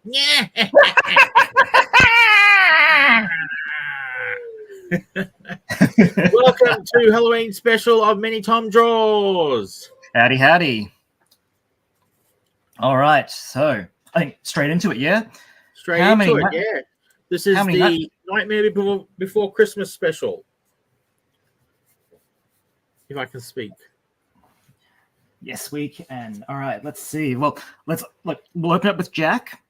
Yeah. Welcome to Halloween special of Many Tom Draws. Howdy, howdy. All right, so I think straight into it, yeah? Straight into it, yeah. This is the Nightmare Before Christmas special. If I can speak. Yes, we can. All right, let's see. Well, we'll open up with Jack,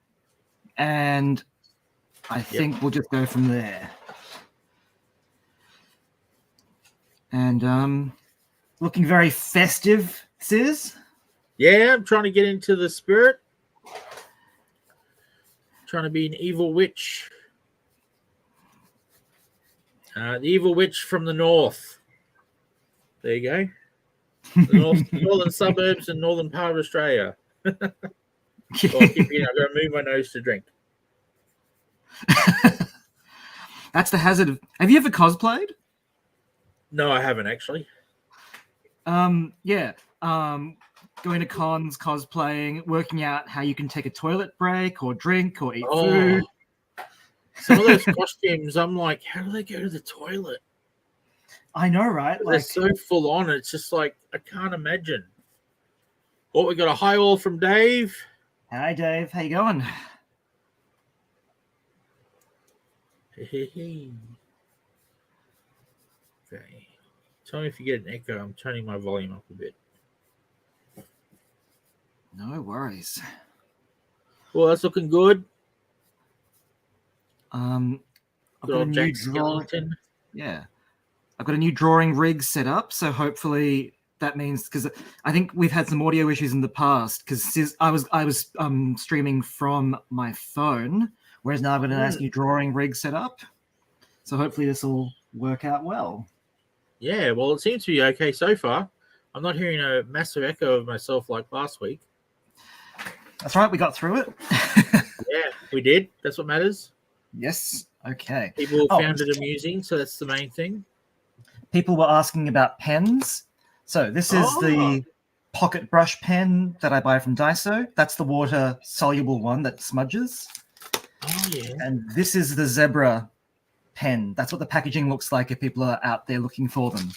and I think we'll just go from there. And looking very festive, Sis. Yeah, I'm trying to get into the spirit. Trying to be an evil witch. The evil witch from the north. There you go. The northern suburbs and northern part of Australia. I've got to move my nose to drink. That's the hazard of... Have you ever cosplayed? No, I haven't actually. Yeah. Going to cons, cosplaying, working out how you can take a toilet break or drink or eat food. Some of those costumes, I'm like, how do they go to the toilet? I know, right? They're so full on. It's just like, I can't imagine. Oh, we got a hi all from Dave. Hi, Dave. How you going? Okay. Tell me if you get an echo. I'm turning my volume up a bit. No worries. Well, that's looking good. I've got a new skeleton. Yeah. I've got a new drawing rig set up, so hopefully that means, because I think we've had some audio issues in the past, because I was streaming from my phone, whereas now I've got a nice new drawing rig set up. So hopefully this will work out well. Yeah, well, it seems to be okay so far. I'm not hearing a massive echo of myself like last week. That's right, we got through it. Yeah, we did. That's what matters. Yes, okay. People found it amusing, so that's the main thing. People were asking about pens. So this is the pocket brush pen that I buy from Daiso. That's the water-soluble one that smudges. Oh, yeah. And this is the zebra pen. That's what the packaging looks like if people are out there looking for them.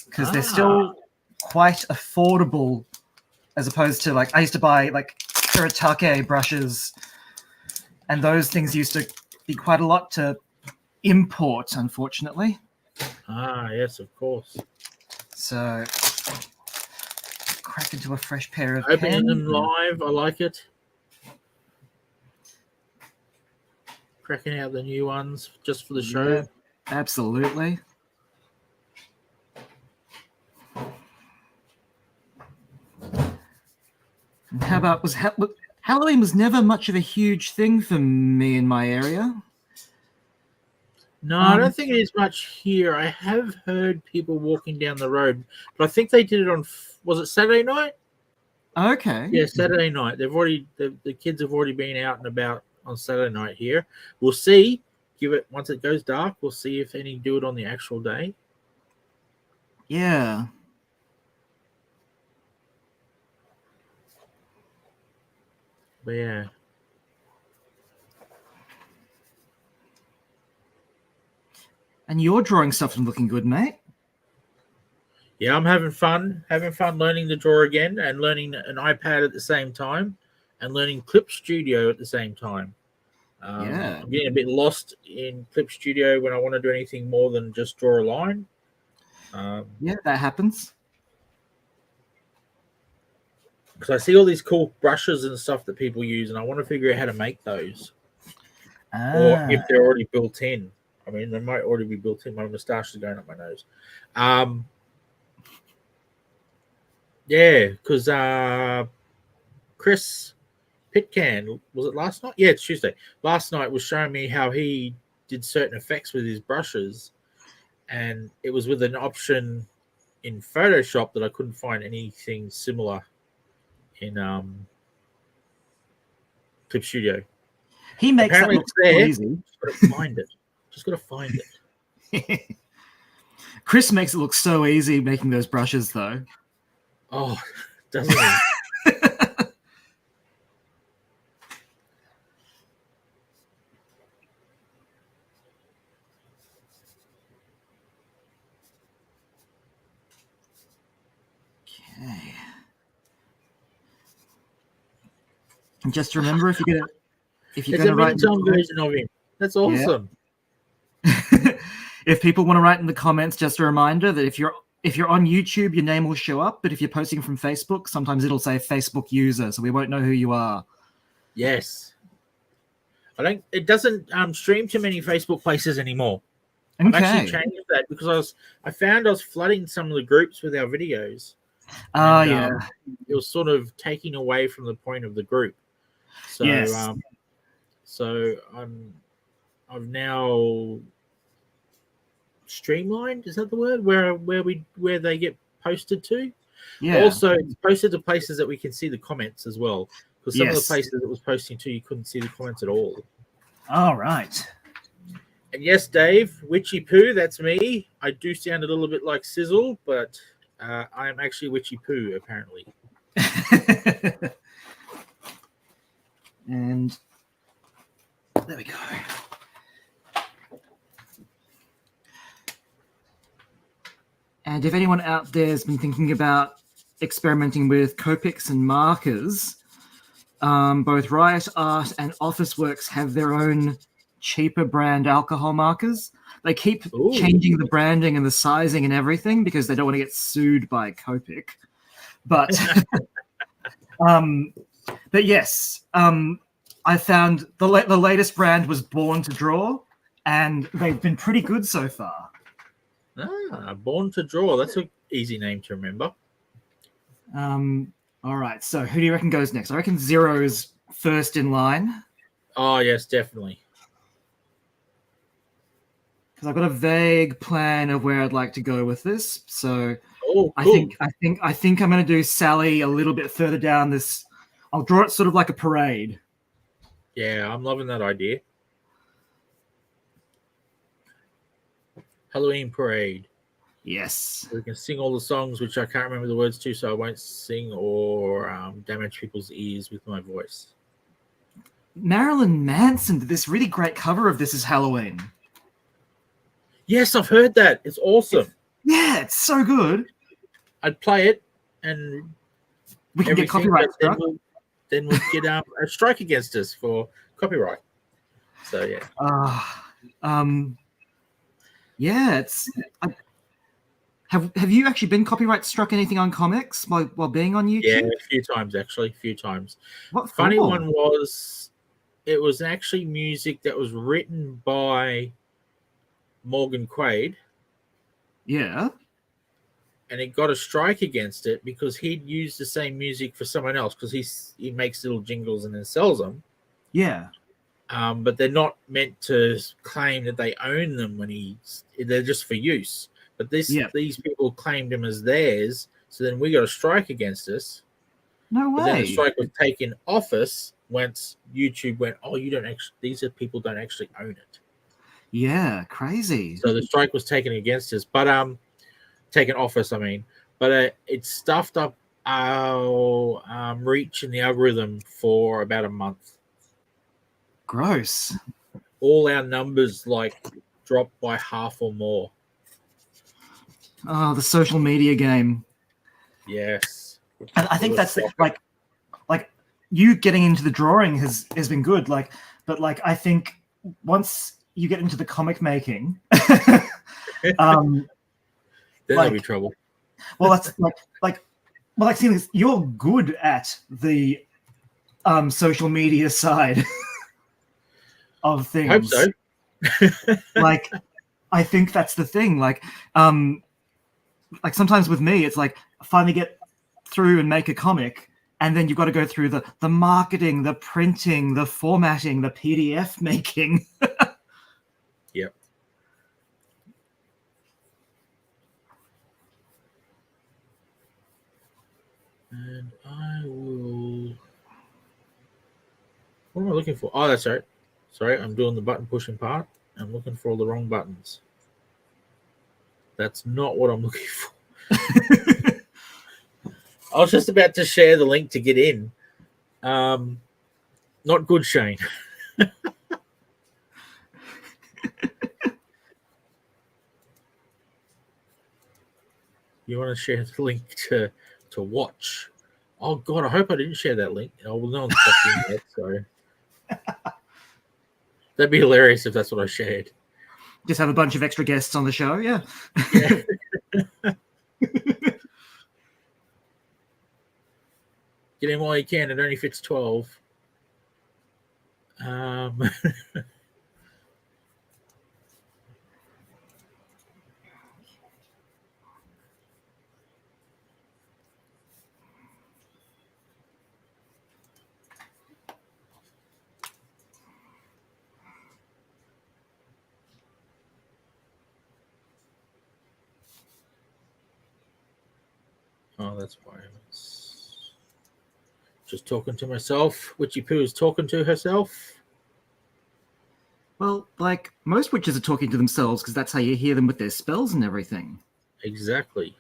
Because they're still quite affordable, as opposed to, like, I used to buy, like, Kuretake brushes, and those things used to be quite a lot to import, unfortunately. Yes, of course. So, crack into a fresh pair of opening pens. them live, I like it. Cracking out the new ones just for the show. Yeah, absolutely. And how about Halloween was never much of a huge thing for me in my area. No, I don't think it is much here. I have heard people walking down the road, but I think they did it on, was it Saturday night? Okay. Yeah, Saturday night. The kids have already been out and about on Saturday night here. We'll see. Once it goes dark, we'll see if any do it on the actual day. Yeah. But yeah. And your drawing stuff is looking good, mate. Yeah, I'm having fun learning to draw again and learning an iPad at the same time and learning Clip Studio at the same time. I'm getting a bit lost in Clip Studio when I want to do anything more than just draw a line. Yeah, that happens. Because I see all these cool brushes and stuff that people use, and I want to figure out how to make those. Or if they're already built in. I mean, they might already be built in. My moustache is going up my nose. Yeah, because Chris Pitcan, was it last night? Yeah, it's Tuesday. Last night was showing me how he did certain effects with his brushes, and it was with an option in Photoshop that I couldn't find anything similar in Clip Studio. He makes that look so easy. Just gotta find it. Chris makes it look so easy making those brushes, though. Oh, doesn't he? And just remember, if you're It's gonna a write in the mini-Tom comments, version of him. That's awesome. if people want to write in the comments, just a reminder that if you're on YouTube, your name will show up, but if you're posting from Facebook, sometimes it'll say Facebook user, so we won't know who you are. Yes. It doesn't stream to many Facebook places anymore. Okay. I've actually changed that because I found I was flooding some of the groups with our videos. Oh, And, yeah. It was sort of taking away from the point of the group. So, Yes. So I've now streamlined. Is that the word? Where they get posted to? Yeah. Also, it's posted to places that we can see the comments as well. Because some of the Yes. places it was posting to, you couldn't see the comments at all. All right. And yes, Dave, Witchy Poo, that's me. I do sound a little bit like Sizzle, but I am actually Witchy Poo, apparently. And there we go. And if anyone out there has been thinking about experimenting with Copics and markers, both Riot Art and Officeworks have their own cheaper brand alcohol markers. They keep changing the branding and the sizing and everything because they don't want to get sued by Copic. But but yes, I found the latest brand was Born to Draw, and they've been pretty good so far. Born to Draw. That's an easy name to remember. All right, so who do you reckon goes next? I reckon Zero's first in line. Oh, yes, definitely. Because I've got a vague plan of where I'd like to go with this. So cool. I think I'm going to do Sally a little bit further down this. I'll draw it sort of like a parade. Yeah, I'm loving that idea. Halloween parade. Yes. We can sing all the songs, which I can't remember the words to, so I won't sing or damage people's ears with my voice. Marilyn Manson did this really great cover of This Is Halloween. Yes, I've heard that. It's awesome. It's so good. I'd play it, and we can get copyright struck. Then we'll get a strike against us for copyright. So it's. Have you actually been copyright struck anything on comics while being on YouTube? Yeah, a few times actually. What funny one was, it was actually music that was written by Morgan Quaid. Yeah. And it got a strike against it because he'd used the same music for someone else because he makes little jingles and then sells them. Yeah. But they're not meant to claim that they own them they're just for use. But these people claimed them as theirs, so then we got a strike against us. No way. But then the strike was taken off us once YouTube went, these people don't actually own it. Yeah, crazy. So the strike was taken against us, but taken off us, I mean. But it stuffed up our reach in the algorithm for about a month. Gross. All our numbers dropped by half or more. Oh, the social media game. Yes. And I think that's like you getting into the drawing has been good. But I think once you get into the comic making, then there'll be trouble. Well, that's you're good at the social media side of things. I hope so. I think that's the thing. Sometimes with me, it's I finally get through and make a comic, and then you've got to go through the marketing, the printing, the formatting, the PDF making. Yep. And I will. What am I looking for? Oh, that's right. Sorry, I'm doing the button pushing part. I'm looking for all the wrong buttons. That's not what I'm looking for. I was just about to share the link to get in. Not good, Shane. You want to share the link to watch Oh God, I hope I didn't share that link. Oh well, no one's fucking yet, so that'd be hilarious if that's what I shared. Just have a bunch of extra guests on the show. Yeah. Yeah. Get in while you can. It only fits 12. Oh, that's why I was just talking to myself. Witchy Poo is talking to herself. Well, like most witches are talking to themselves because that's how you hear them with their spells and everything. Exactly.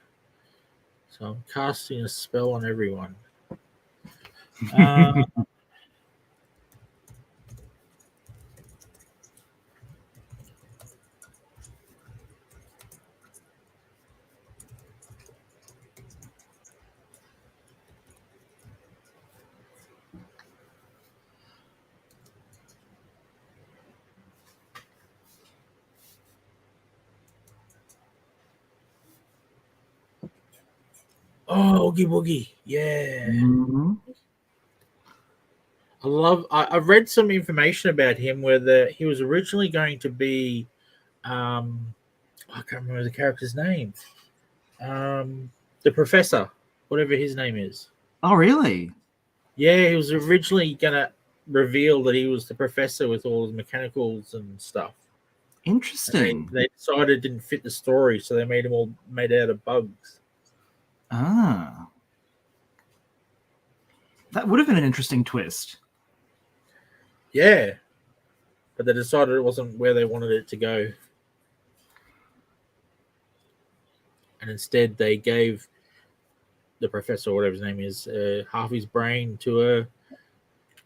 So I'm casting a spell on everyone. Oh, Oogie Boogie. Yeah. Mm-hmm. I've read some information about him where he was originally going to be I can't remember the character's name. The professor, whatever his name is. Oh, really? Yeah, he was originally gonna reveal that he was the professor with all the mechanicals and stuff. Interesting. They decided it didn't fit the story, so they made him all made out of bugs. Ah. That would have been an interesting twist. Yeah, but they decided it wasn't where they wanted it to go, and instead they gave the professor, whatever his name is, half his brain to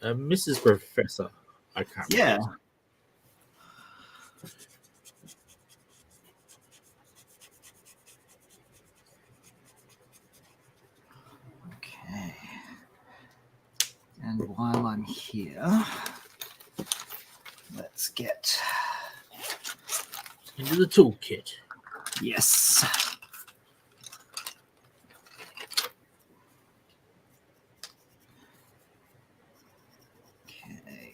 a Mrs. Professor. I can't Yeah. remember. Okay. And while I'm here, let's get Into the toolkit. yes. Okay.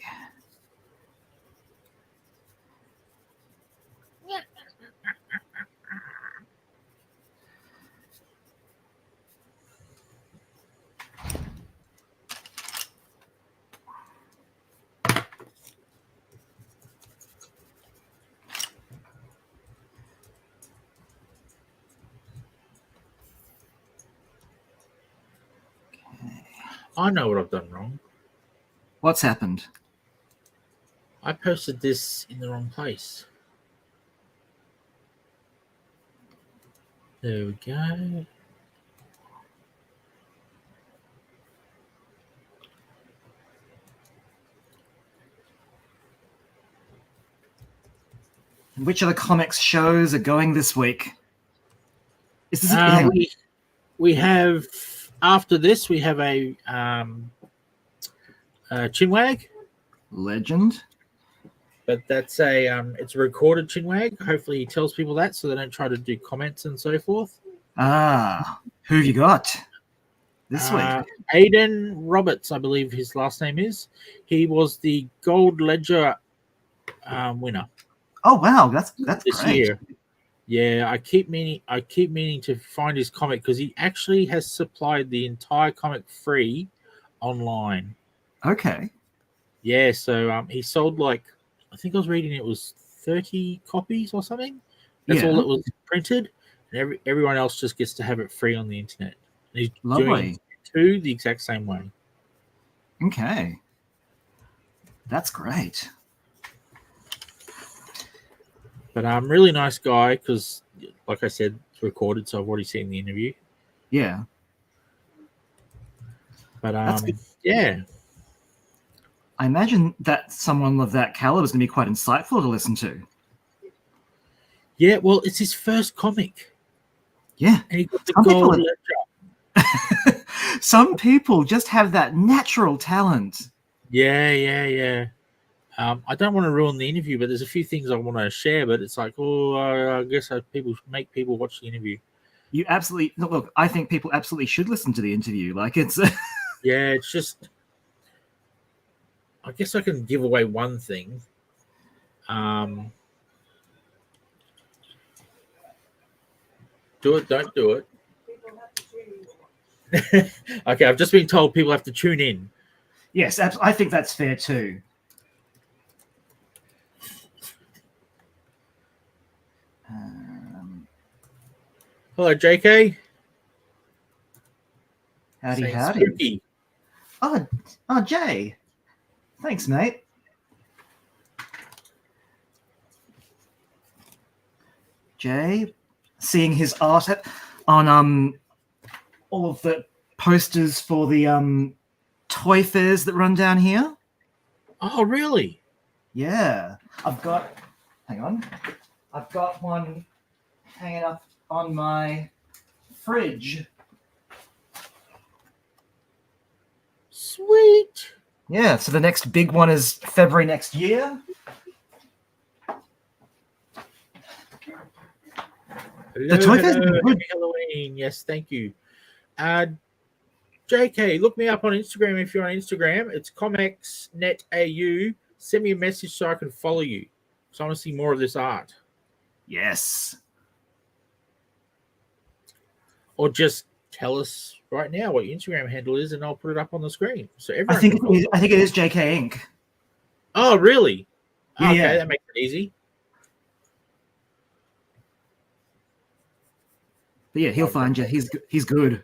I know what I've done wrong. What's happened? I posted this in the wrong place. There we go. Which of the comics shows are going this week? Is this We have after this we have a chinwag, Legend? but that's it's a recorded chinwag. Hopefully he tells people that so they don't try to do comments and so forth. Ah, who have you got this week? Aidan Roberts, I believe his last name is. He was the Gold Ledger winner. Oh wow, that's this great. year. Yeah, I keep meaning to find his comic because he actually has supplied the entire comic free online. Okay. Yeah, so he sold I think I was reading it was 30 copies or something. That's all that was printed, and everyone else just gets to have it free on the internet. And he's doing two the exact same way. Okay. That's great. But really nice guy because, like I said, it's recorded, so I've already seen the interview. Yeah. But yeah. I imagine that someone of that caliber is going to be quite insightful to listen to. Yeah, well, it's his first comic. Yeah. And he got the gold ledger. Some people just have that natural talent. Yeah. I don't want to ruin the interview, but there's a few things I want to share. But it's like, I guess people make people watch the interview. You absolutely look. I think people absolutely should listen to the interview. Like it's. Yeah, it's just. I guess I can give away one thing. Do it, don't do it. Okay, I've just been told people have to tune in. Yes, I think that's fair too. Hello, JK. Howdy, Saying howdy. spooky. Oh, Jay. Thanks, mate. Jay, seeing his art on all of the posters for the toy fairs that run down here. Oh, really? Yeah, I've got. Hang on, I've got one hanging up on my fridge. Sweet. Yeah, so the next big one is February next year. Hello, The toy fair's hello, been good. happy Halloween. Yes, thank you. JK, look me up on Instagram if you're on Instagram. It's ComicsNetAU. Send me a message so I can follow you. So I want to see more of this art. Yes. Or just tell us right now what your Instagram handle is, and I'll put it up on the screen. So everyone I think can follow. it is JK Inc. Oh, really? Yeah, Okay, yeah. that makes it easy. But yeah, he'll find you. He's good.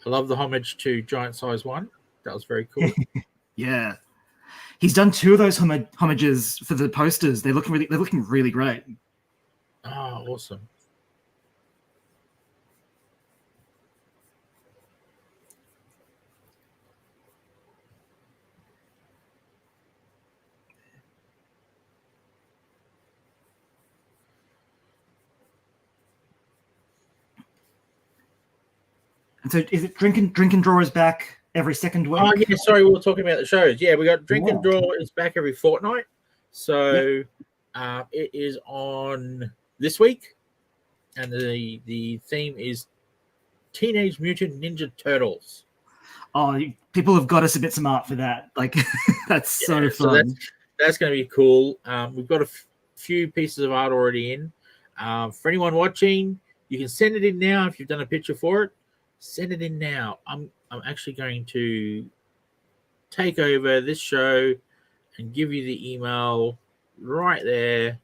I love the homage to Giant Size 1. That was very cool. Yeah. He's done 2 of those homages for the posters. They're looking really great. Oh, awesome. And so is it Drink and Draw is back every second week? Oh, yeah, sorry, we were talking about the shows. Yeah, we got Drink and Draw is back every fortnight. So it is on this week. And the theme is Teenage Mutant Ninja Turtles. Oh, people have got to submit some art for that. Like, that's so fun. So that's going to be cool. We've got a few pieces of art already in. For anyone watching, you can send it in now if you've done a picture for it. Send it in now. I'm actually going to take over this show and give you the email right there.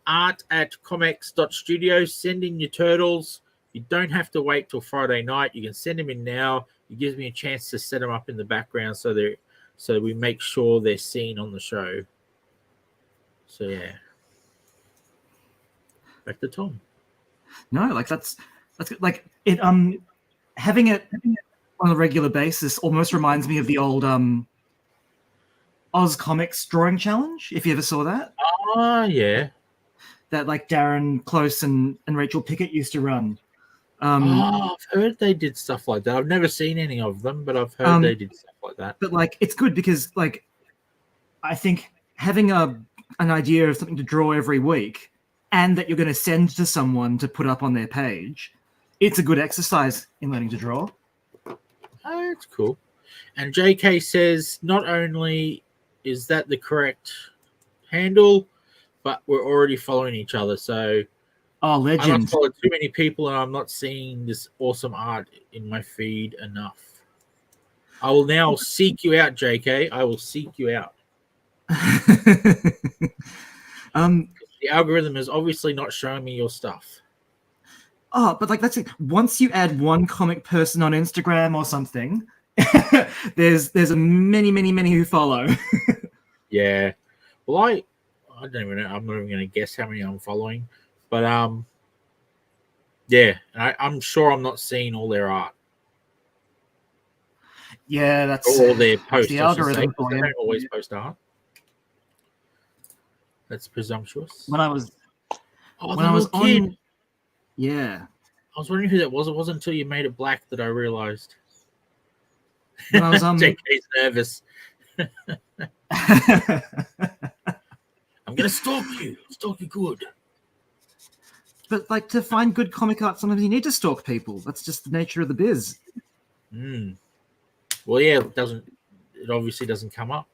art@comex.studio. Send in your turtles. You don't have to wait till Friday night. You can send them in now. It gives me a chance to set them up in the background so we make sure they're seen on the show. So yeah. Back to Tom. No, like that's good. Like it having it on a regular basis almost reminds me of the old Oz Comics drawing challenge, if you ever saw that. Oh yeah. That like Darren Close and Rachel Pickett used to run. I've heard they did stuff like that. I've never seen any of them, but I've heard they did stuff like that. But like it's good because like I think having an idea of something to draw every week and that you're going to send to someone to put up on their page, it's a good exercise in learning to draw. Oh, that's cool. And JK says not only is that the correct handle, but we're already following each other. So legend. I must follow too many people, and I'm not seeing this awesome art in my feed enough. I will now seek you out, JK. I will seek you out. The algorithm is obviously not showing me your stuff. Oh, but like that's it. Once you add one comic person on Instagram or something, there's a many who follow. Yeah. Well, I don't even know. I'm not even going to guess how many I'm following, but yeah, I'm sure I'm not seeing all their art. Yeah, that's all their posts. The algorithm. They don't always post art. That's presumptuous. When I was on, yeah. I was wondering who that was. It wasn't until you made it black that I realized. When I was JK's nervous. I'm gonna stalk you good. But like, to find good comic art, sometimes you need to stalk people. That's just the nature of the biz. Well, yeah, it obviously doesn't come up.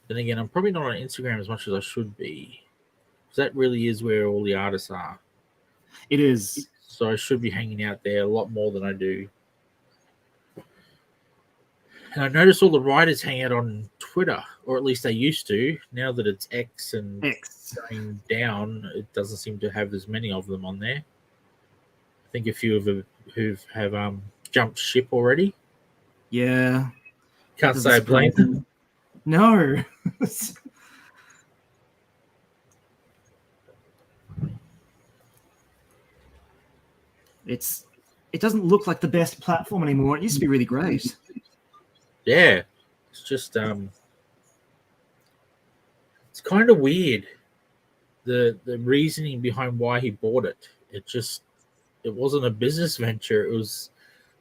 Then again, I'm probably not on Instagram as much as I should be, because that really is where all the artists are. It is. So I should be hanging out there a lot more than I do. And I notice all the writers hang out on Twitter, or at least they used to. Now that it's X and going down, it doesn't seem to have as many of them on there. I think a few of them have jumped ship already. Yeah. Can't say I blame them. No. It doesn't look like the best platform anymore. It used to be really great. Yeah. It's just it's kind of weird, the reasoning behind why he bought it. It wasn't a business venture, it was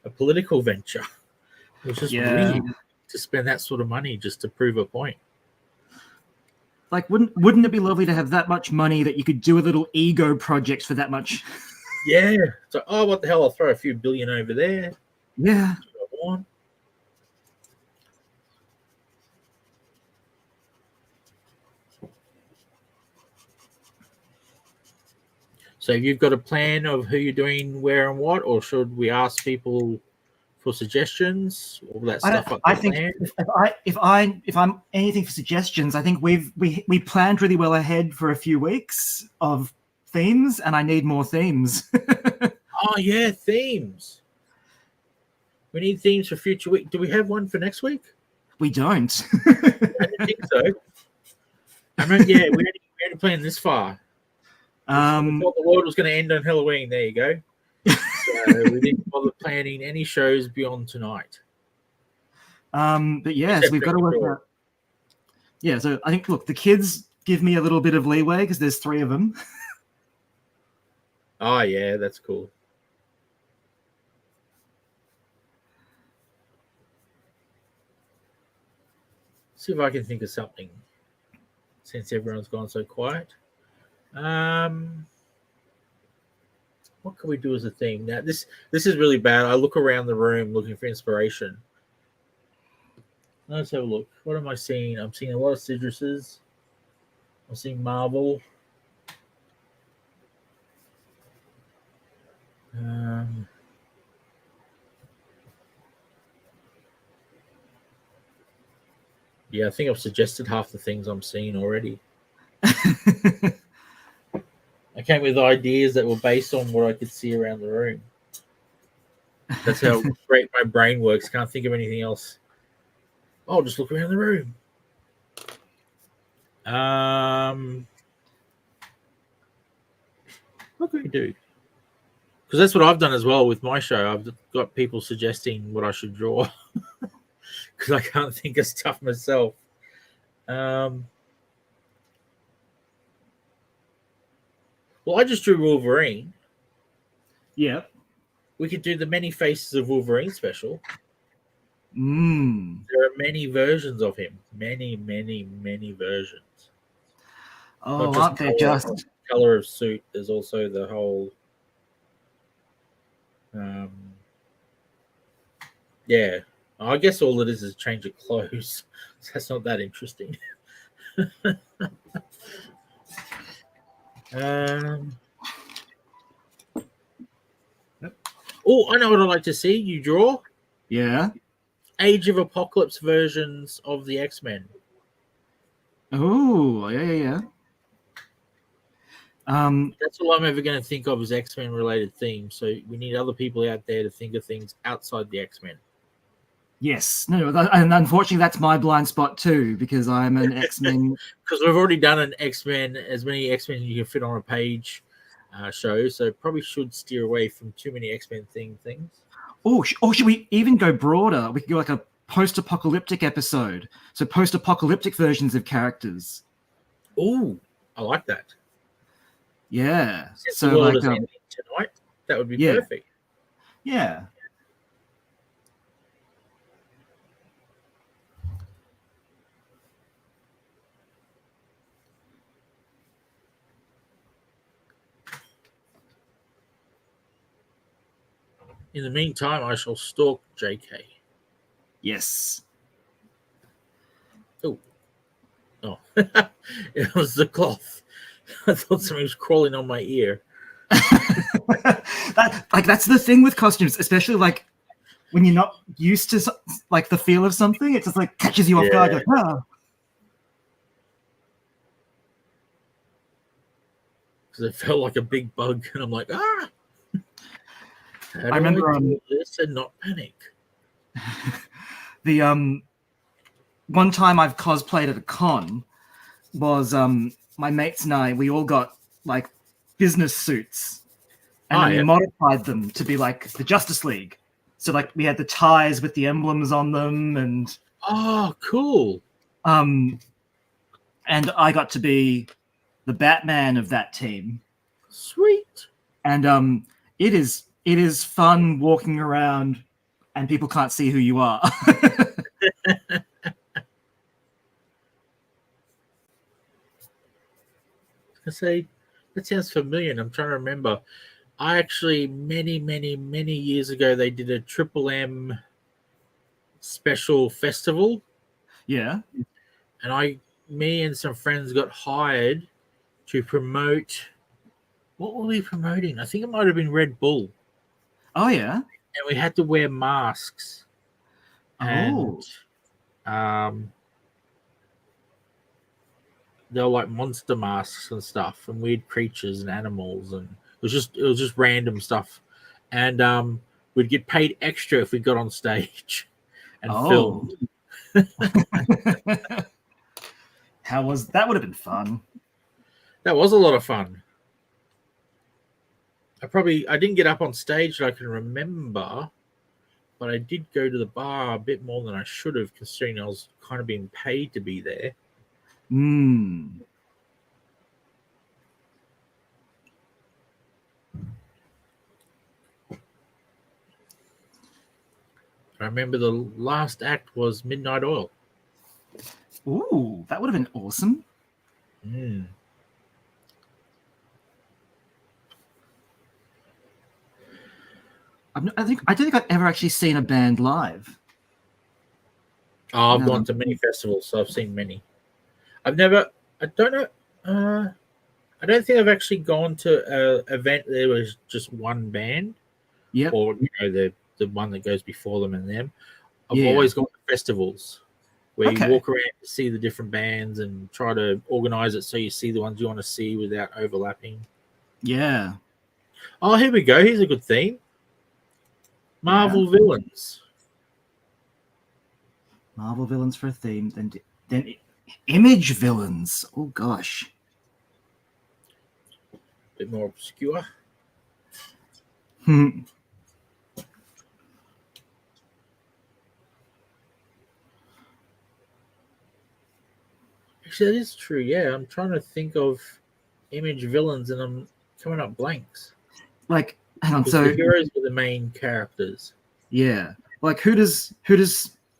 a political venture. It was just weird to spend that sort of money just to prove a point. Like, wouldn't it be lovely to have that much money that you could do a little ego project for that much? Yeah. So, what the hell? I'll throw a few billion over there. Yeah. That's what I want. So, you've got a plan of who you're doing where and what, or should we ask people for suggestions? All that stuff. I think if I'm anything for suggestions, I think we planned really well ahead for a few weeks of themes, and I need more themes. Oh yeah, themes. We need themes for future week. Do we have one for next week? We don't. I didn't think so. I mean, yeah, we only planned this far. We thought the world was going to end on Halloween. There you go. So we didn't bother planning any shows beyond tonight. But yes, we've got to work out. Yeah, so I think, look, the kids give me a little bit of leeway because there's 3 of them. Oh yeah, that's cool. See if I can think of something since everyone's gone so quiet. What can we do as a theme? Now this is really bad. I look around the room looking for inspiration. Let's have a look. What am I seeing? I'm seeing a lot of citruses. I'm seeing Marvel. Yeah, I think I've suggested half the things I'm seeing already. I came with ideas that were based on what I could see around the room. That's how great my brain works. Can't think of anything else. I'll just look around the room. What can we do? Because that's what I've done as well with my show. I've got people suggesting what I should draw because I can't think of stuff myself. Well, I just drew Wolverine. Yeah. We could do the Many Faces of Wolverine special. There are many versions of him. Many, many, many versions. Oh, aren't there just color of suit? There's also the whole. Yeah, I guess all it is a change of clothes. So that's not that interesting. Oh, I know what I'd like to see. You draw? Yeah. Age of Apocalypse versions of the X-Men. Oh, yeah. That's all I'm ever going to think of as X-Men related themes. So we need other people out there to think of things outside the X-Men. Yes. No, and unfortunately that's my blind spot too, because I'm an X-Men. Because we've already done an X-Men, as many X-Men you can fit on a page show, so probably should steer away from too many X-Men themed things. Or should we even go broader? We could go like a post-apocalyptic episode. So post-apocalyptic versions of characters. Oh, I like that. Yeah. Since So the world like, is ending tonight, that would be yeah, perfect. yeah. In the meantime, I shall stalk JK. Yes. Oh, oh, it was the cloth. I thought somebody was crawling on my ear. That's the thing with costumes, especially like when you're not used to like the feel of something, it just like catches you off guard. You're like, ah. Because it felt like a big bug, and I'm like, ah. How do I remember do this and not panic? the one time I've cosplayed at a con was my mates and I, we all got like business suits, and then we modified them to be like the Justice League. So like we had the ties with the emblems on them, and cool. And I got to be the Batman of that team. Sweet. And it is fun walking around and people can't see who you are. I say that sounds familiar, and I'm trying to remember. I actually many years ago they did a Triple M special festival. Yeah. And me and some friends got hired to promote. What were we promoting? I think it might have been Red Bull. Oh yeah. And we had to wear masks. Oh. And they were like monster masks and stuff, and weird creatures and animals, and it was just random stuff. And we'd get paid extra if we got on stage and filmed. How was that? Would have been fun. That was a lot of fun. I didn't get up on stage that I can remember, but I did go to the bar a bit more than I should have, considering I was kind of being paid to be there. I remember the last act was Midnight Oil. Ooh, that would have been awesome. I don't think I've ever actually seen a band live. Oh, I've gone to many festivals, so I've seen many. I don't know. I don't think I've actually gone to an event there was just one band. Yep. Or the one that goes before them and them. I've always gone to festivals where you walk around to see the different bands and try to organize it so you see the ones you want to see without overlapping. Yeah. Oh, here we go. Here's a good theme. Marvel villains. Marvel villains for a theme. Then Image villains. Oh gosh. Bit more obscure. Actually, that is true. Yeah, I'm trying to think of Image villains, and I'm coming up blanks. Like, hang on. So the heroes were the main characters. Yeah. Like, who does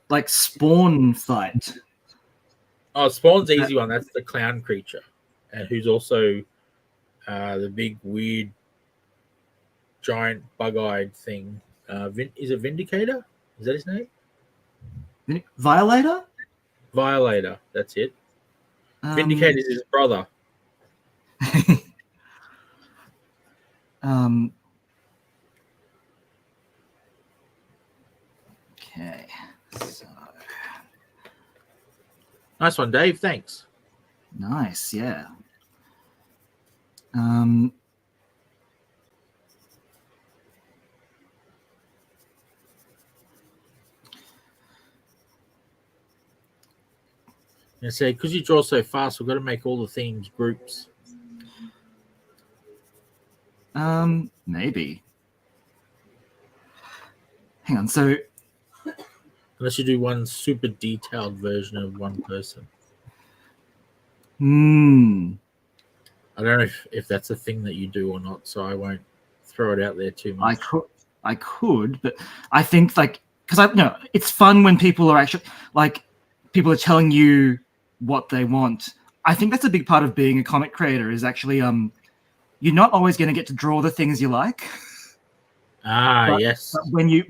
like Spawn fight? Oh, Spawn's the easy one. That's the clown creature, and who's also the big weird giant bug-eyed thing. Is it Vindicator? Is that his name? Violator? Violator. That's it. Vindicator is his brother. Okay. So. Nice one, Dave. Thanks. Nice. Yeah. And say, because you draw so fast, we've got to make all the themes groups. Maybe. Hang on. So, unless you do one super detailed version of one person. I don't know if that's a thing that you do or not, so I won't throw it out there too much. I could, but I think like because it's fun when people are actually like people are telling you what they want. I think that's a big part of being a comic creator is actually you're not always going to get to draw the things you like. Yes.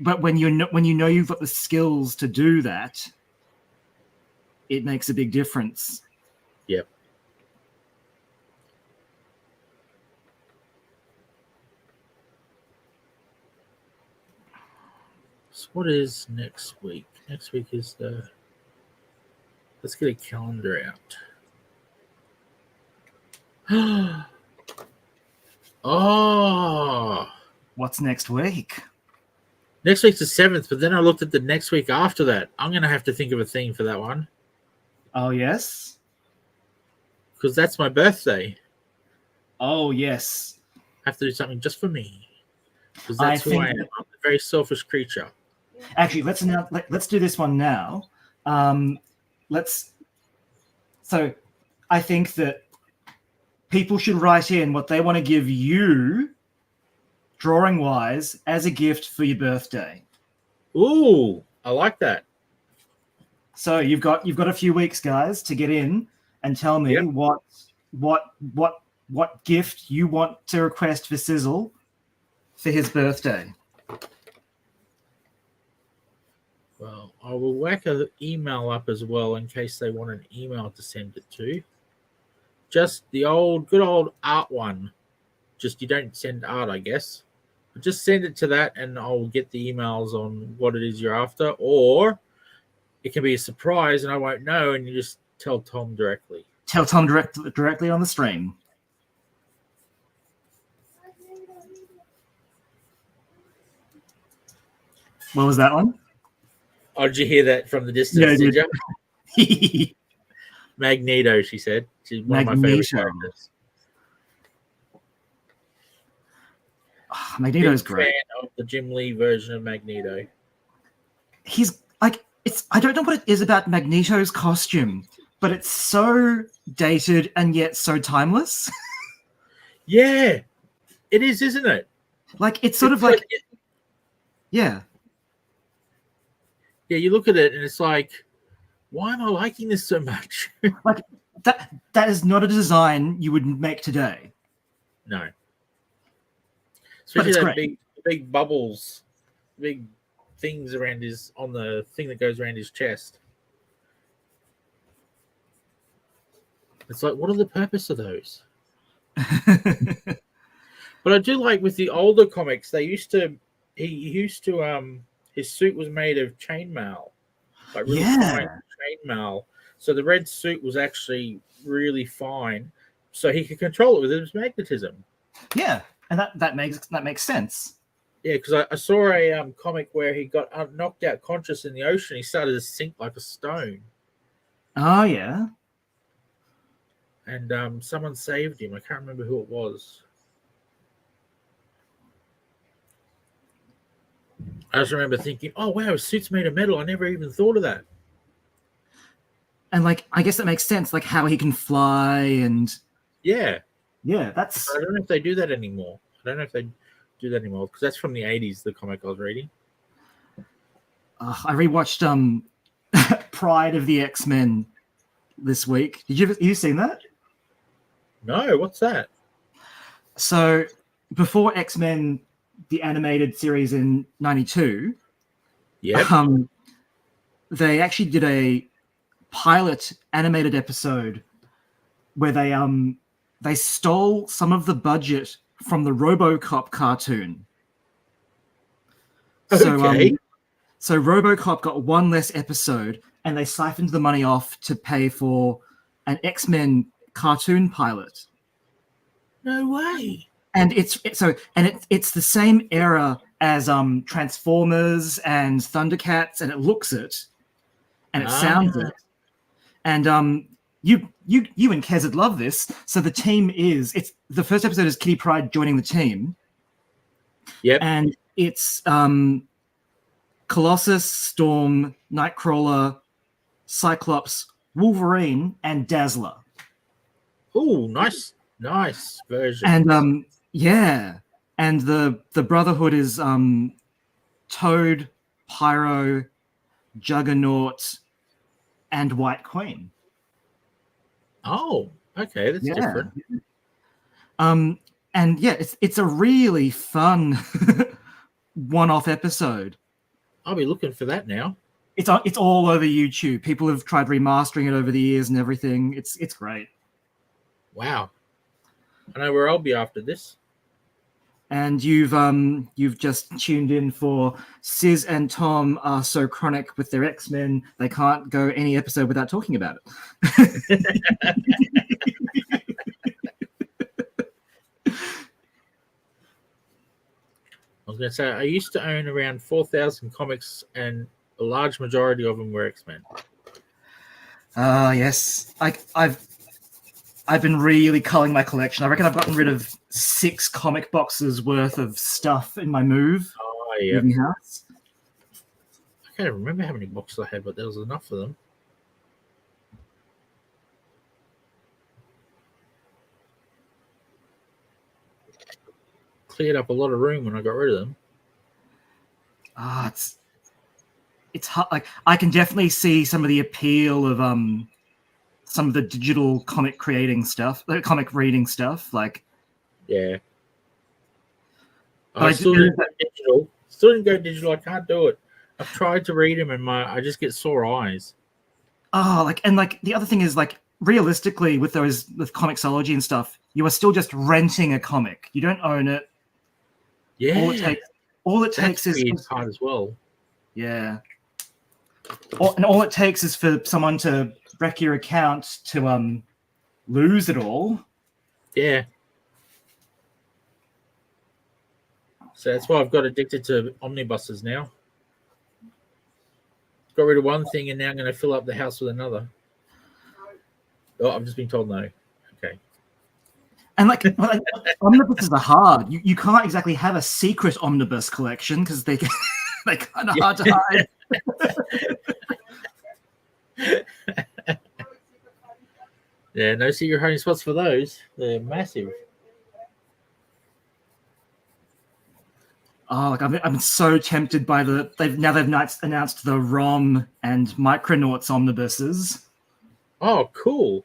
But when you know you've got the skills to do that, it makes a big difference. Yep. So what is next week? Next week is the. Let's get a calendar out. Oh. What's next week? Next week's the 7th, but then I looked at the next week after that. I'm going to have to think of a theme for that one. Oh, yes? Because that's my birthday. Oh, yes. I have to do something just for me. Because that's who I am. I'm a very selfish creature. Actually, let's do this one now. So I think that people should write in what they want to give you, drawing-wise, as a gift for your birthday. Ooh, I like that. So you've got a few weeks, guys, to get in and tell me what gift you want to request for Sizzle for his birthday. Well, I will whack an email up as well in case they want an email to send it to. Just the good old art one. Just you don't send art, I guess. But just send it to that and I'll get the emails on what it is you're after. Or it can be a surprise and I won't know and you just tell Tom directly. Tell Tom directly on the stream. What was that one? Oh, did you hear that from the distance? Yeah, did you? Magneto, she said. She's one of my favorite characters. Oh, Magneto's Big great. Fan of the Jim Lee version of Magneto. He's like I don't know what it is about Magneto's costume, but it's so dated and yet so timeless. Yeah, it is, isn't it? Like it's sort of like yeah. Yeah, you look at it and it's like, why am I liking this so much? Like that is not a design you would make today. No. Especially that big bubbles, big things around on the thing that goes around his chest. It's like, what are the purpose of those? But I do like with the older comics, his suit was made of chainmail, like really fine chainmail. So the red suit was actually really fine, so he could control it with his magnetism. Yeah, and that makes sense. Yeah, because I saw a comic where he got knocked out conscious in the ocean. He started to sink like a stone. Oh yeah. And someone saved him. I can't remember who it was. I just remember thinking, oh, wow, his suit's made of metal. I never even thought of that. And, like, I guess that makes sense, like, how he can fly and... Yeah. Yeah, that's... I don't know if they do that anymore. Because that's from the 80s, the comic I was reading. I rewatched Pride of the X-Men this week. You seen that? No, what's that? So, before X-Men, the animated series in '92, they actually did a pilot animated episode where they stole some of the budget from the RoboCop cartoon. Okay. So RoboCop got one less episode, and they siphoned the money off to pay for an X-Men cartoon pilot. No way. And it's the same era as Transformers and Thundercats, and it looks it, and it sounds it. And you and Kez would love this. So the team it's the first episode is Kitty Pryde joining the team. Yep. And it's Colossus, Storm, Nightcrawler, Cyclops, Wolverine, and Dazzler. Oh, nice Nice version. And yeah, and the Brotherhood is Toad, Pyro, Juggernaut, and White Queen. Oh, okay, that's different. And yeah, it's a really fun one-off episode. I'll be looking for that now. It's all over YouTube. People have tried remastering it over the years and everything. It's great. Wow. I know where I'll be after this. And you've just tuned in for Sis and Tom are so chronic with their X-Men they can't go any episode without talking about it. I was going to say, I used to own around 4,000 comics, and a large majority of them were X-Men. Yes. I've been really culling my collection. I reckon I've gotten rid of 6 comic boxes worth of stuff in my moving house. I can't remember how many boxes I had, but there was enough of them. Cleared up a lot of room when I got rid of them. It's hard. Like, I can definitely see some of the appeal of some of the digital comic reading stuff. Like, yeah, I still didn't go digital. Still didn't go digital. I can't do it. I've tried to read them, and I just get sore eyes. And the other thing is, like, realistically, with Comixology and stuff, you are still just renting a comic. You don't own it. Yeah, all it takes is part as well. Yeah. All it takes is for someone to wreck your account to lose it all. Yeah. So that's why I've got addicted to omnibuses now. Got rid of one thing, and now I'm going to fill up the house with another. Oh, I've just been told no. Okay. And omnibuses are hard. You can't exactly have a secret omnibus collection because they're kind of hard to hide. Yeah, no secret hiding spots for those. They're massive. Oh, I'm so tempted by they've announced the ROM and Micronauts omnibuses. Oh, cool.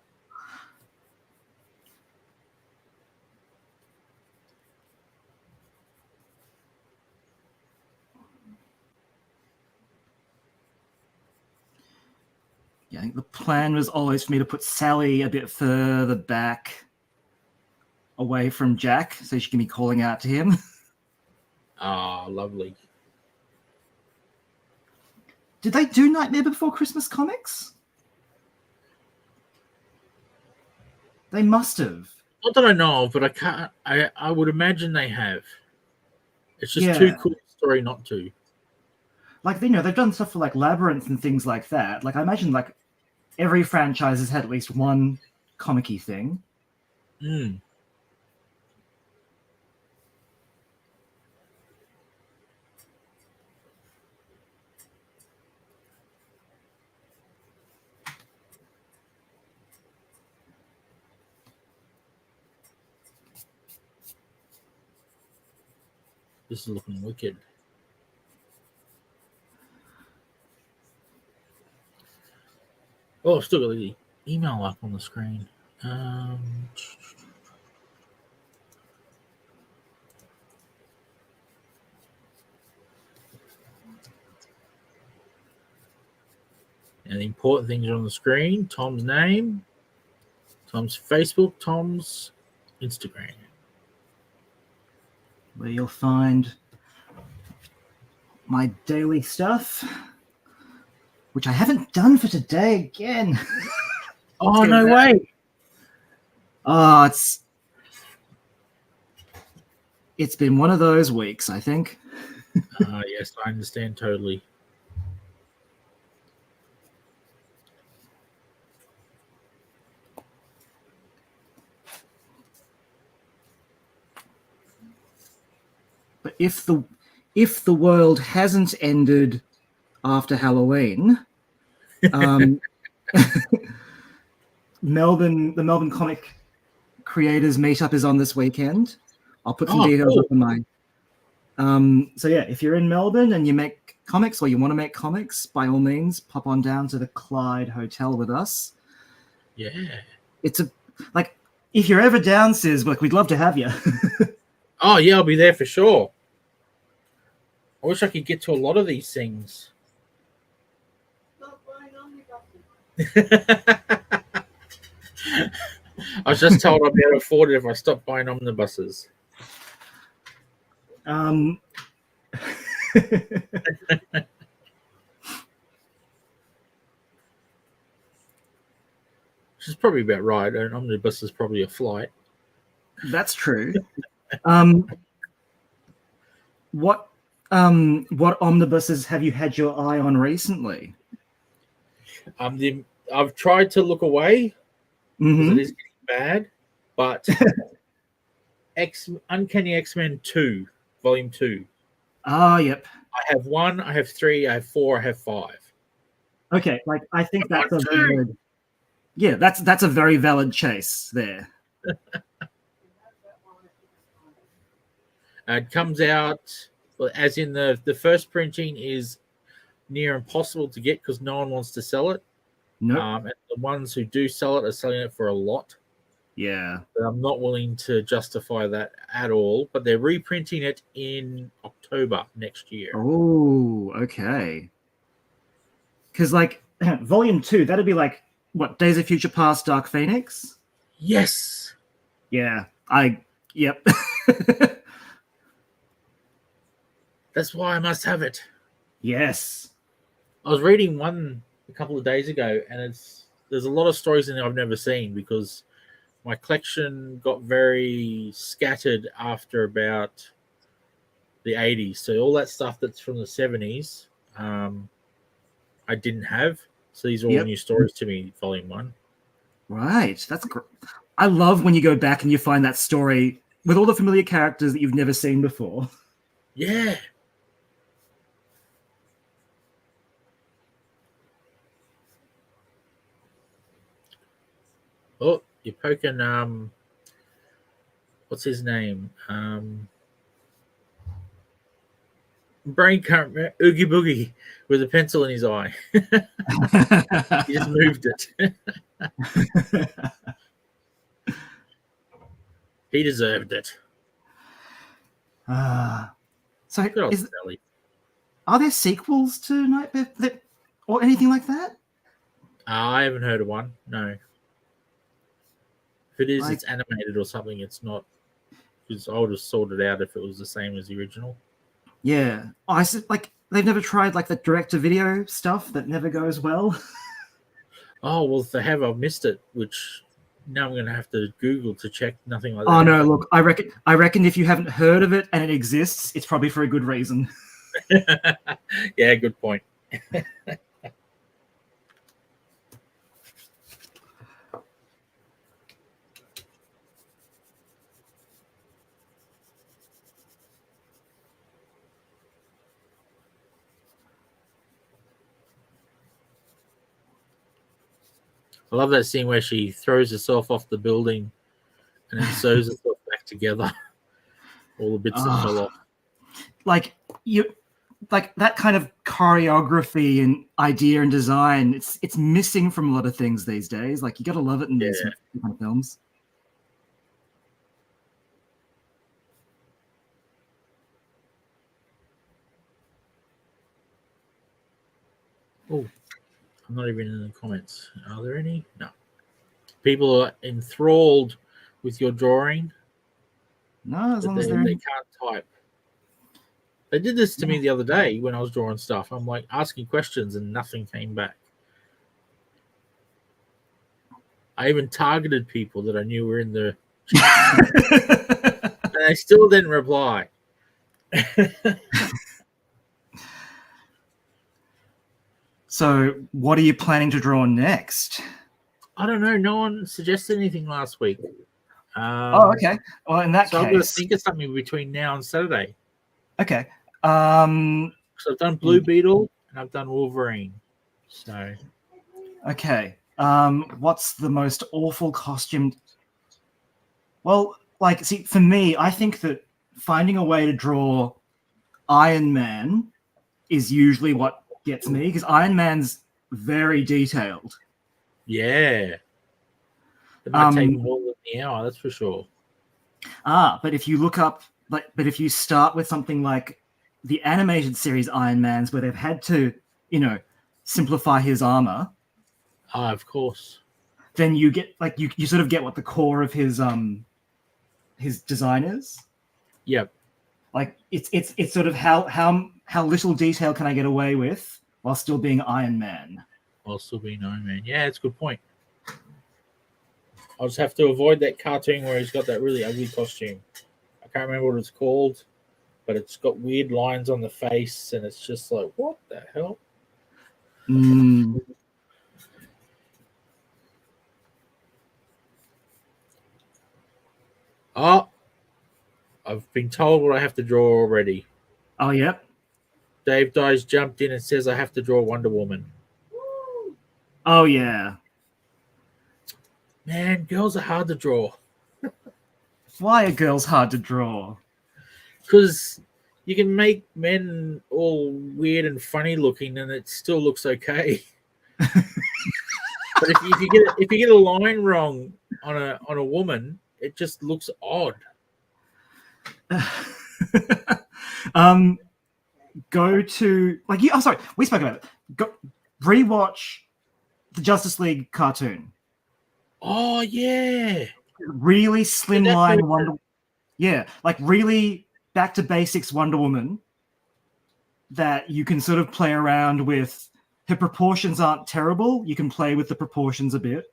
Yeah, I think the plan was always for me to put Sally a bit further back away from Jack so she can be calling out to him. Ah, lovely. Did they do Nightmare Before Christmas comics? They must have. Not that I know of, but I can't. I would imagine they have. It's just too cool a story not to. Like, they've done stuff for like Labyrinth and things like that. Like, I imagine like every franchise has had at least one comic-y thing. This is looking wicked. Oh, I've still got the email up on the screen. And the important things are on the screen. Tom's name, Tom's Facebook, Tom's Instagram. Where you'll find my daily stuff, which I haven't done for today again. Oh, no way. Oh, it's been one of those weeks, I think. Yes, I understand totally. But if the world hasn't ended after Halloween, the Melbourne Comic creators meetup is on this weekend. I'll put some Oh, details cool. up on my. So yeah, if you're in Melbourne and you make comics or you want to make comics, by all means, pop on down to the Clyde Hotel with us. Yeah. It's if you're ever down, Sis, we'd love to have you. Oh, yeah, I'll be there for sure. I wish I could get to a lot of these things. I was just told I'd be able to afford it if I stopped buying omnibuses. Which is probably about right. An omnibus is probably a flight. That's true. What omnibuses have you had your eye on recently? I've tried to look away because it is getting bad, but Uncanny X-Men 2, Volume 2. Ah, yep. I have 1, I have 3, I have 4, I have 5. Okay, I think that's that's a very valid chase there. It comes out, as in the first printing is near impossible to get because no one wants to sell it. Nope. And the ones who do sell it are selling it for a lot. Yeah. But I'm not willing to justify that at all. But they're reprinting it in October next year. Oh, okay. Because Volume 2, that'd be what, Days of Future Past, Dark Phoenix? Yes. Yeah. Yep. That's why I must have it. Yes. I was reading one a couple of days ago, and there's a lot of stories in there I've never seen because my collection got very scattered after about the 80s. So all that stuff that's from the 70s, I didn't have. So these are all new stories to me, Volume 1. Right. That's great. I love when you go back and you find that story with all the familiar characters that you've never seen before. Yeah. Oh, you're poking what's his name? Brain can't remember. Oogie Boogie with a pencil in his eye. He just moved it. He deserved it. So Good old Sally. Are there sequels to Nightmare or anything like that? I haven't heard of one. No. If it is, it's animated or something. It's not. Because I would have sorted out if it was the same as the original. Yeah. Oh, I said they've never tried the direct-to-video stuff that never goes well. Oh well, if they have, I've missed it. Which now I'm going to have to Google to check. Nothing like that. Oh no! Look, I reckon if you haven't heard of it and it exists, it's probably for a good reason. Yeah, good point. I love that scene where she throws herself off the building and then sews herself back together. All the bits that fell off. That kind of choreography and idea and design, it's missing from a lot of things these days. You got to love it in these kind of films. Oh, I'm not even in the comments. Are there any? No. People are enthralled with your drawing. No, as long as they can't type. They did this to me the other day when I was drawing stuff. I'm asking questions and nothing came back. I even targeted people that I knew were in the chat. And they still didn't reply. So, what are you planning to draw next? I don't know. No one suggested anything last week. Okay. Well, in that case, I'm going to think of something between now and Saturday. Okay. So I've done Blue Beetle and I've done Wolverine. So. Okay. What's the most awful costume? Well, like, see, for me, I think that finding a way to draw Iron Man is usually what gets me, because Iron Man's very detailed. Yeah. It might take more than the hour, that's for sure. But if you look up, but if you start with something like the animated series Iron Man's, where they've had to, simplify his armor, Of course. then you get like you sort of get what the core of his design is. Yep. Like it's sort of how little detail can I get away with while still being Iron Man. While still being Iron Man. Yeah, it's a good point. I'll just have to avoid that cartoon where he's got that really ugly costume. I can't remember what it's called, but it's got weird lines on the face, and it's just like, what the hell? Oh, I've been told what I have to draw already. Oh, yep. Dave Dyes jumped in and says I have to draw Wonder Woman. Oh, yeah. Man, girls are hard to draw. Why are girls hard to draw? Because you can make men all weird and funny looking, and it still looks okay. But if you get a line wrong on a woman, it just looks odd. Go to like you. Oh, sorry, we spoke about it. Go rewatch the Justice League cartoon. Oh yeah, really slimline Wonder. Yeah, like really back to basics Wonder Woman. That you can sort of play around with. Her proportions aren't terrible. You can play with the proportions a bit.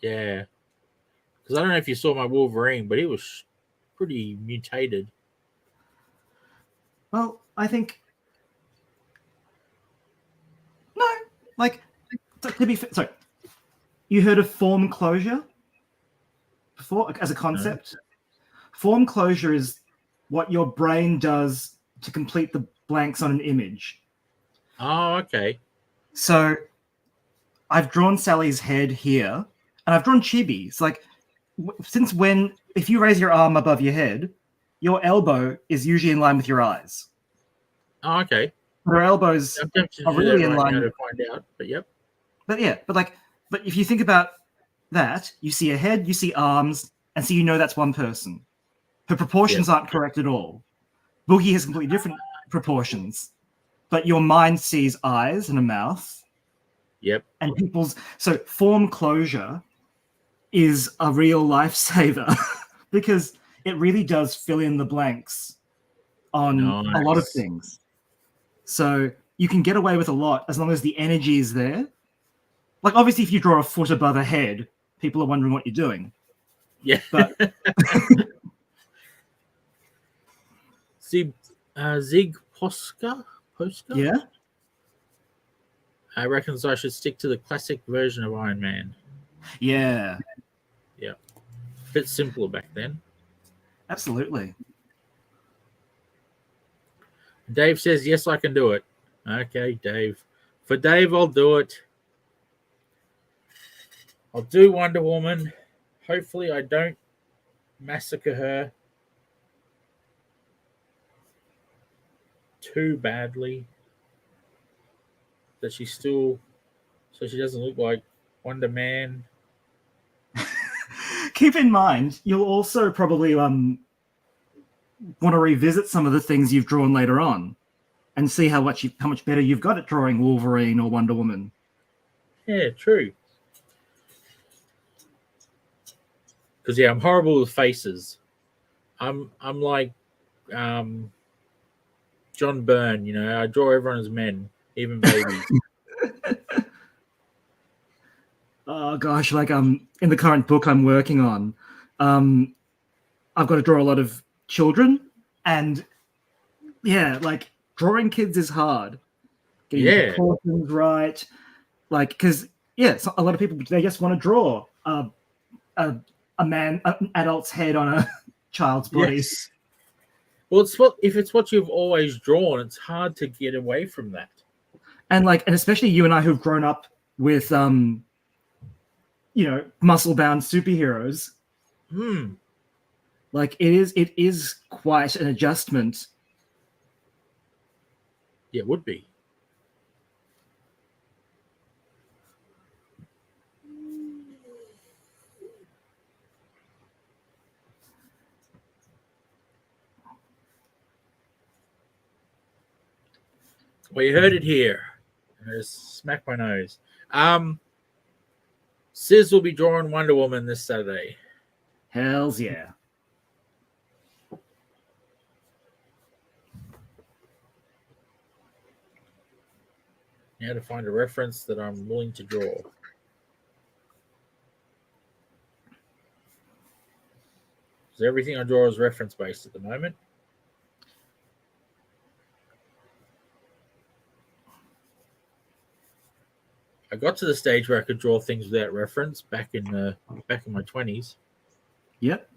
Yeah, because I don't know if you saw my Wolverine, but he was pretty mutated. Well, I think no, like to be sorry. You heard of form closure before as a concept? No. Form closure is what your brain does to complete the blanks on an image. Oh, okay. So I've drawn Sally's head here, and I've drawn Chibi. It's like, since when, if you raise your arm above your head, your elbow is usually in line with your eyes. Oh, okay. Her elbows are really in line. To find out, but yep. But yeah, but if you think about that, you see a head, you see arms, and so you know that's one person. Her proportions aren't correct at all. Boogie has completely different proportions, but your mind sees eyes and a mouth. Yep. And so form closure is a real lifesaver because it really does fill in the blanks on a lot of things. So you can get away with a lot as long as the energy is there. Like, obviously, if you draw a foot above a head, people are wondering what you're doing. Yeah. But Zig Poska? Yeah. I reckon I should stick to the classic version of Iron Man. Yeah. Yeah. A bit simpler back then. Absolutely. Dave says, yes, I can do it. Okay, Dave. For Dave, I'll do it. I'll do Wonder Woman. Hopefully I don't massacre her too badly. That she doesn't look like Wonder Man. Keep in mind, you'll also probably want to revisit some of the things you've drawn later on and see how much better you've got at drawing Wolverine or Wonder Woman. Yeah, true. Because I'm horrible with faces. I'm like John Byrne, I draw everyone as men, even babies. Oh gosh, like in the current book I'm working on, I've got to draw a lot of children, and yeah, like drawing kids is hard. Getting the proportions right, like because so a lot of people they just want to draw a man, an adult's head on a child's body. Yes. Well, if it's what you've always drawn, it's hard to get away from that. And especially you and I who've grown up with muscle-bound superheroes. Like it is quite an adjustment. Yeah, it would be. Well, you heard it here. I just smack my nose. Sis will be drawing Wonder Woman this Saturday. Hells yeah. Now to find a reference that I'm willing to draw. So everything I draw is reference based at the moment. I got to the stage where I could draw things without reference back in my 20s, Yep.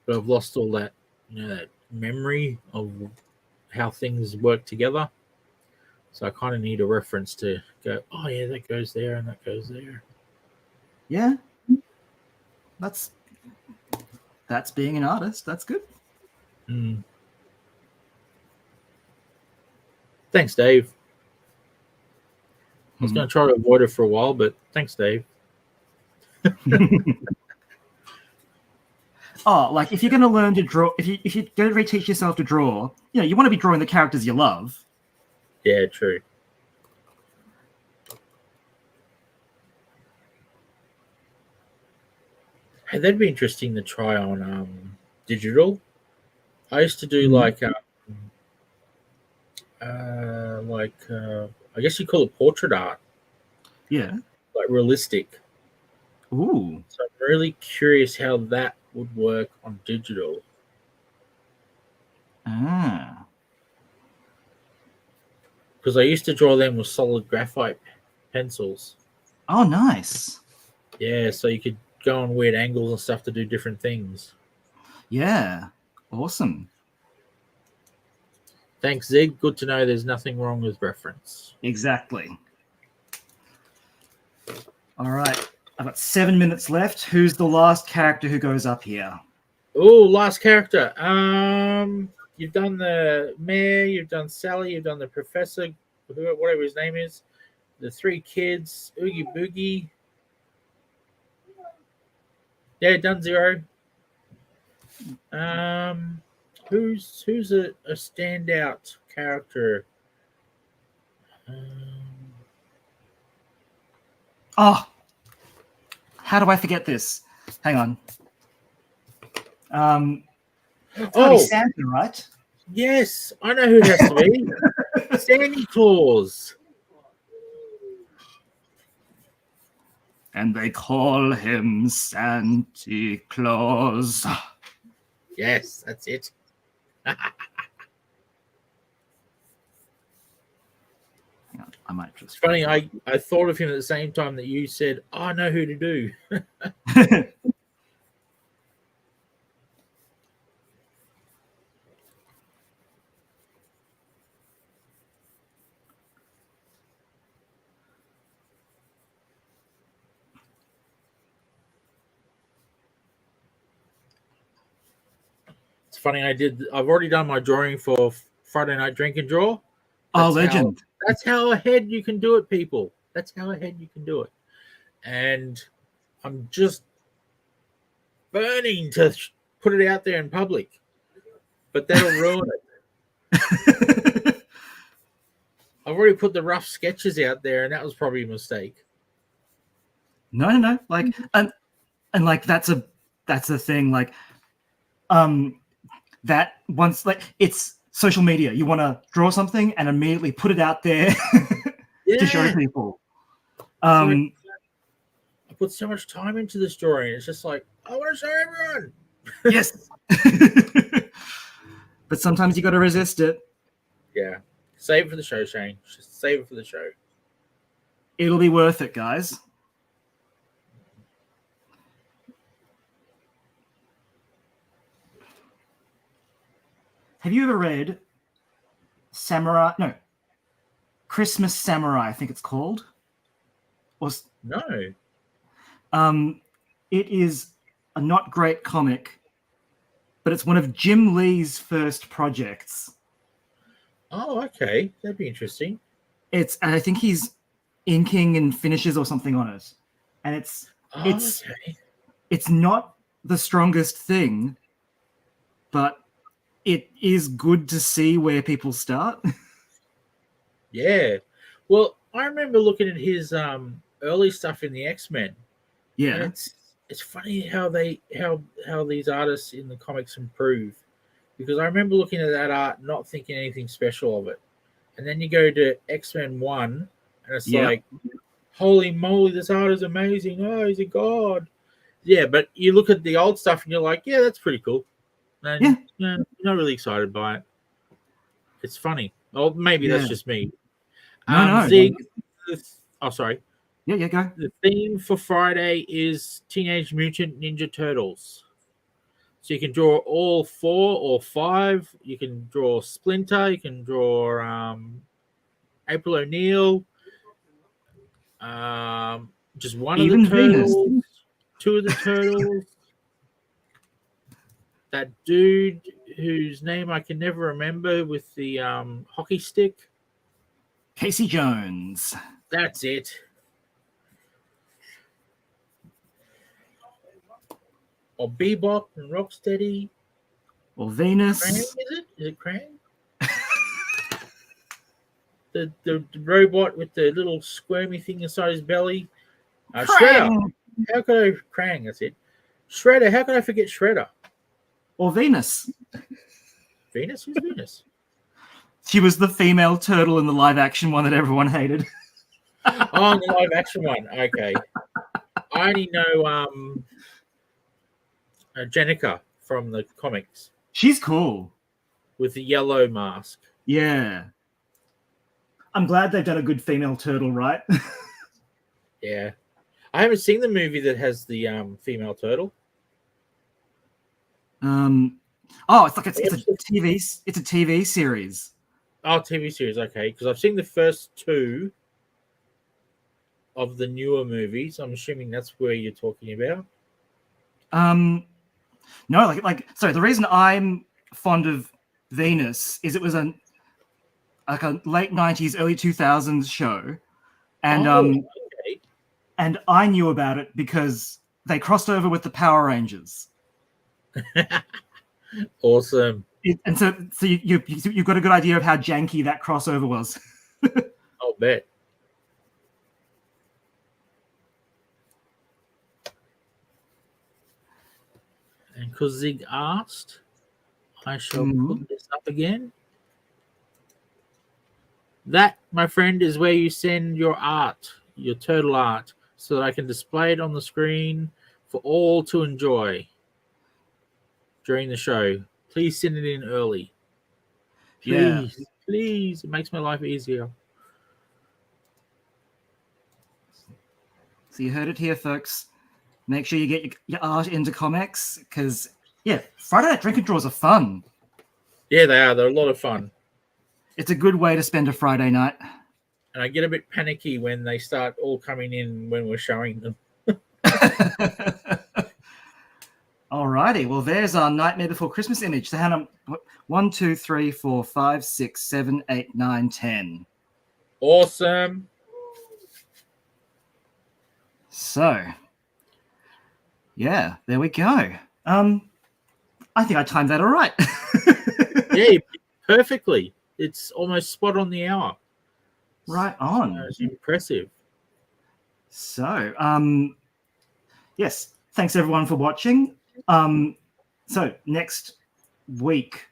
but I've lost all that, that memory of how things work together. So I kind of need a reference to go, oh yeah, that goes there and that goes there. Yeah. That's being an artist. That's good. Mm. Thanks, Dave. I was going to try to avoid it for a while, but thanks, Dave. Oh, like if you're going to learn to draw, if you're going to reteach yourself to draw, you want to be drawing the characters you love. Yeah, true. Hey, that'd be interesting to try on digital. I used to do I guess you call it portrait art, Yeah. like realistic. Ooh. So I'm really curious how that would work on digital. Ah. Because I used to draw them with solid graphite pencils. Oh, nice. Yeah, so you could go on weird angles and stuff to do different things. Yeah. Awesome. Thanks, Zig. Good to know there's nothing wrong with reference. Exactly. All right. I've got 7 minutes left. Who's the last character who goes up here? Oh, last character. You've done the mayor, you've done Sally, you've done the professor, whatever his name is, the 3 kids, Oogie Boogie. Yeah, done 0. Who's a standout character? Oh, how do I forget this? Hang on. It's gotta be Santa, right? Yes, I know who it has to be. Santa Claus. And they call him Santa Claus. Yes, that's it. Hang on, I might just. It's funny. I thought of him at the same time that you said, oh, I know who to do. It's funny. I've already done my drawing for Friday Night Drink and Draw. Oh, legend. That's how ahead you can do it, people. That's how ahead you can do it. And I'm just burning to put it out there in public, but that'll ruin it. I've already put the rough sketches out there, and that was probably a mistake. No. Like, and like that's the thing. Like, that once like it's social media. You want to draw something and immediately put it out there to show people. I put so much time into this drawing. It's just like, I want to show everyone. Yes. But sometimes you got to resist it. Yeah. Save it for the show, Shane. Just save it for the show. It'll be worth it, guys. Have you ever read Samurai? No. Christmas Samurai, I think it's called. No. It is a not great comic but it's one of Jim Lee's first projects. Oh, okay. That'd be interesting. And I think he's inking and finishes or something on it. And Oh, okay. it's not the strongest thing, but it is good to see where people start. Yeah. Well, I remember looking at his early stuff in the X-Men, and Yeah. it's funny how how these artists in the comics improve, because I remember looking at that art not thinking anything special of it. And then you go to X-Men 1 and it's Yep. like, holy moly, this art is amazing. Oh, he's a god. Yeah, but you look at the old stuff and you're like, yeah, that's pretty cool. And Yeah. you're not really excited by it. It's funny. Or maybe that's Yeah. just me. No. Zig, sorry. Yeah, go. The theme for Friday is Teenage Mutant Ninja Turtles. So you can draw all 4 or 5. You can draw Splinter. You can draw April O'Neil. Just one Even of the Venus. turtles. 2 of the turtles. That dude whose name I can never remember with the hockey stick. Casey Jones. That's it. Or Bebop and Rocksteady. Or Venus. Krang, is it? Is it Krang? the robot with the little squirmy thing inside his belly. Shredder. How could I... Krang, that's it. Shredder. How could I forget Shredder? Or Venus. Venus? Who's Venus? She was the female turtle in the live-action one that everyone hated. Oh, the live-action one. Okay. I only know Jenica from the comics. She's cool. With the yellow mask. Yeah. I'm glad they've done a good female turtle, right? Yeah. I haven't seen the movie that has the female turtle. It's a TV series. Oh, TV series, okay. Because I've seen the first 2 of the newer movies. I'm assuming that's where you're talking about. No, sorry, the reason I'm fond of Venus is it was a late 90s, early 2000s show. And okay. And I knew about it because they crossed over with the Power Rangers. Awesome. And so you've got a good idea of how janky that crossover was. I'll bet. And because Zig asked, I shall put this up again. That, my friend, is where you send your art, your turtle art, so that I can display it on the screen for all to enjoy during the show. Please send it in early. Please, please. It makes my life easier. So you heard it here, folks. Make sure you get your art into comics because, Friday Night Drink and Draws are fun. Yeah, they are. They're a lot of fun. It's a good way to spend a Friday night. And I get a bit panicky when they start all coming in when we're showing them. Alrighty, well, there's our Nightmare Before Christmas image. So, Hannah, 1, 2, 3, 4, 5, 6, 7, 8, 9, 10. Awesome. So, there we go. I think I timed that all right. Yeah, perfectly. It's almost spot on the hour. Right on. It's impressive. So, yes, thanks everyone for watching. So next week,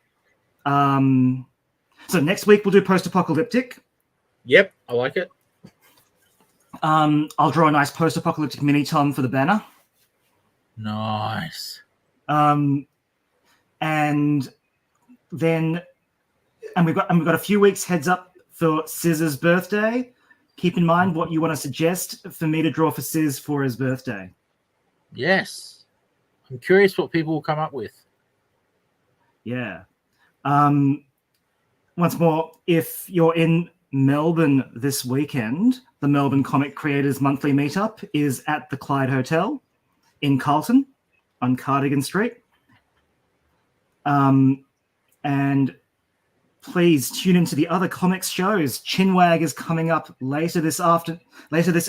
next week we'll do post-apocalyptic. Yep, I like it. I'll draw a nice post-apocalyptic mini Tom for the banner. Nice. And we've got a few weeks heads up for Scissor's birthday. Keep in mind what you want to suggest for me to draw for Sizz for his birthday. Yes. I'm curious what people will come up with. Yeah. Once more, if you're in Melbourne this weekend, the Melbourne Comic Creators Monthly Meetup is at the Clyde Hotel in Carlton on Cardigan Street. And please tune into the other comics shows. Chinwag is coming up later this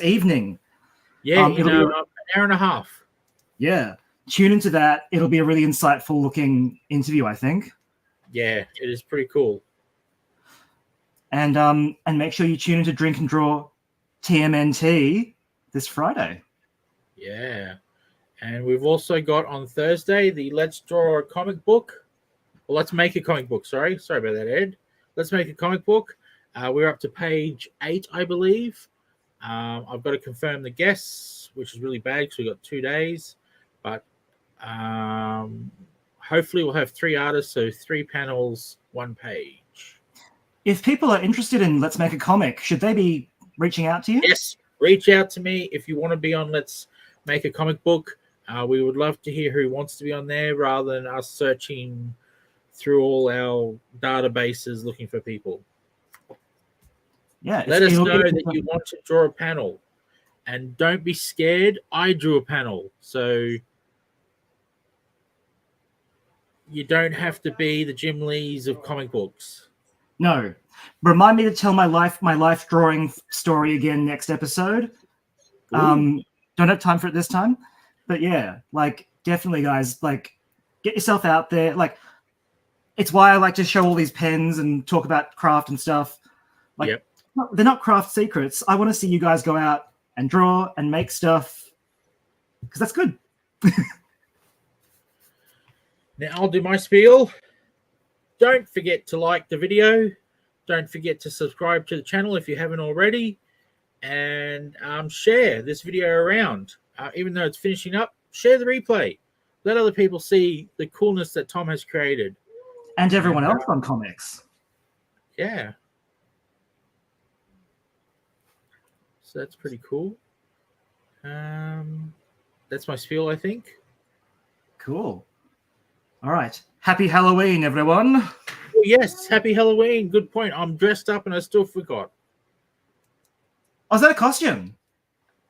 evening. Yeah, in an hour and a half. Yeah, tune into that. It'll be a really insightful looking interview, I think. Yeah, it is pretty cool. And make sure you tune into Drink and Draw TMNT this Friday. Yeah. And we've also got on Thursday the Let's Draw a Comic Book. Well, Let's Make a Comic Book. Sorry about that, Ed. Let's Make a Comic Book. We're up to page 8, I believe. I've got to confirm the guests, which is really bad because we've got 2 days. But hopefully we'll have 3 artists, so 3 panels, 1 page. If people are interested in Let's Make a Comic, should they be reaching out to you? Yes, reach out to me if you want to be on Let's Make a Comic Book. We would love to hear who wants to be on there rather than us searching through all our databases looking for people. Yeah, let us know that you want to draw a panel, and don't be scared. I drew a panel, so you don't have to be the Jim Lees of comic books. No, remind me to tell my life drawing story again next episode. Don't have time for it this time, but yeah, like definitely, guys, like get yourself out there. Like it's why I like to show all these pens and talk about craft and stuff. Like. Yep. They're not craft secrets. I want to see you guys go out and draw and make stuff because that's good. Now I'll do my spiel. Don't forget to like the video. Don't forget to subscribe to the channel if you haven't already. And share this video around. Even though it's finishing up, share the replay. Let other people see the coolness that Tom has created. And everyone else on comics. Yeah. So that's pretty cool. That's my spiel, I think. Cool. All right. Happy Halloween, everyone. Well, yes, happy Halloween. Good point. I'm dressed up and I still forgot. Oh, is that a costume?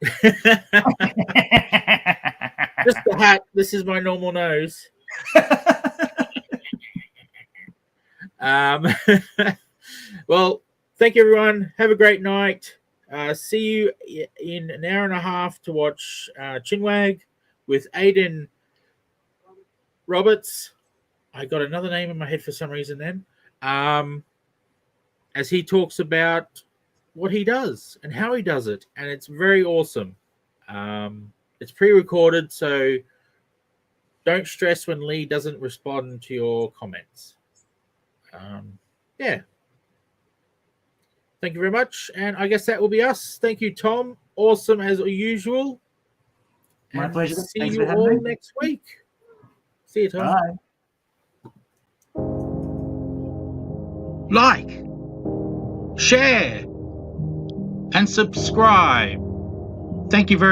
Just the hat. This is my normal nose. Well, thank you, everyone. Have a great night. See you in an hour and a half to watch Chinwag with Aidan Roberts. I got another name in my head for some reason then. As he talks about what he does and how he does it. And it's very awesome. It's pre-recorded, so don't stress when Lee doesn't respond to your comments. Yeah. Thank you very much. And I guess that will be us. Thank you, Tom. Awesome as usual. My pleasure. See you all next week. See you, Tom. Bye. Like, share, and subscribe. Thank you very much.